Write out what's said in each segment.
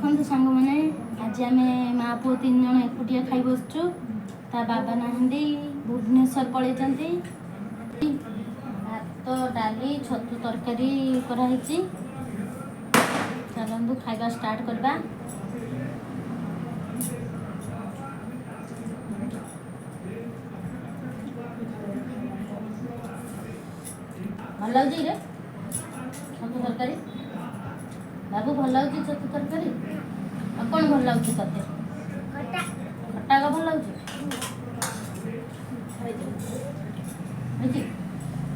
देखो सांग मैंने आज आम माँ पु 3 जन एकुटिया खाई बसचु ता बाबा नहांती भुवनेश्वर पलि भात डाली छतु तरकारी कराई चलू खाଇବା स्टार्ट करवा। भल लगे रे छतु तरकारी बाबू भल लगे छतु तरकारी कौन भल लगे ते खट्टा का भल लगे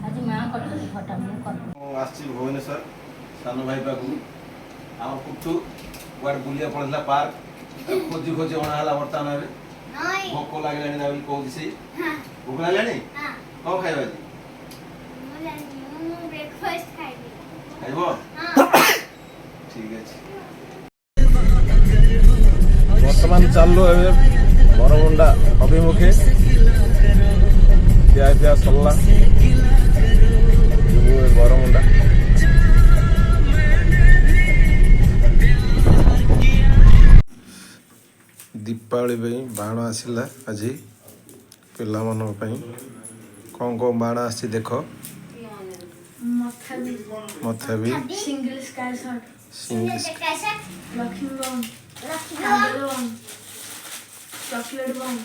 आज माँ कर खटा मुझे भुवनेश्वर सान भाई पाक आम पुटू गुआड़ बुलिया पड़ा पार्क खोजी खोजी अणाला बर्तमान भोक लगे कौन से भोक लगे कौन खाइबा खाइब ठीक है बर्तमान चलू बरमुंडा अभिमुखे दिया पिया सरला बरमुंडा दीपावली बाण आसला आज पिला कौन कौन बाण आसी देख मथा भी सिंगल स्काई शॉट लक्ष्मी बम चॉकलेट बम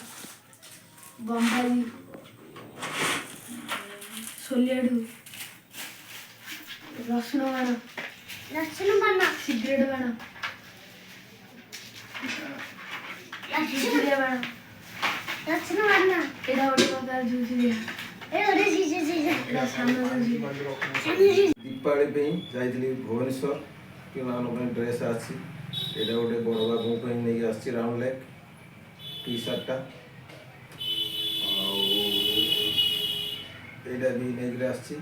बम्बाई सोलियाडू रसुण बाण सिगरेट बाण झुझुरिया बाण एटा गोटे प्रकार झुझुरिया दीपावली जाइली भुवनेश्वर पिला ड्रेस आसी गोटे बड़ बाबू नहीं आसी राउंड लेग टी सर्टा आईटा भी नहीं आसी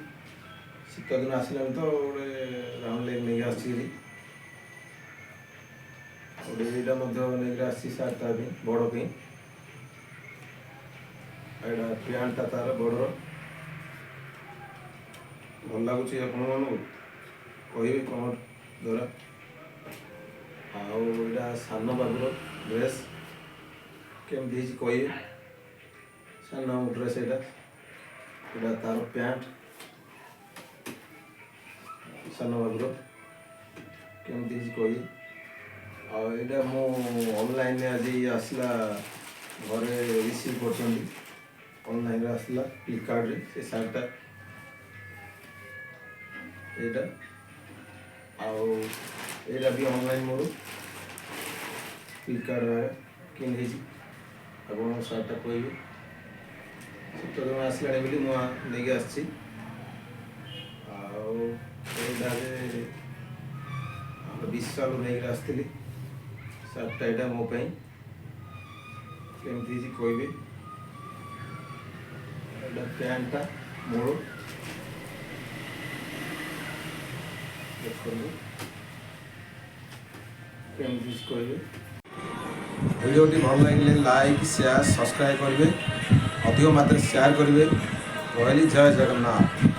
शीत दिन आसला तो गोटे राउंड लेग नहीं आसी नहीं आसी सार्ट बड़ पैंटा तार बड़ भल लगुच कह कौन द्वारा आईटा सान बाबूर ड्रेस केमती कहे सान ड्रेस यहाँ तार पैंट सान बाबूर केमती कहे आईटा मो ऑनलाइन आज आसला घरे रिसीव करनलाइन आसला फ्लिपकार्ट से सार्टा यहाँ भी ऑनलाइन मोर फ्लिपकार्ट किनी आप सार्टा कह शीत दिन आसला मुझे आसी विशाल नहीं आसती सार्टा यहाँ मोपाई केमती कहे पैंटा मोर भिडियोटी भल लगे लाइक शेयर सब्सक्राइब करेंगे अधिक मात्रा शेयर करेंगे कहली जय जगन्नाथ।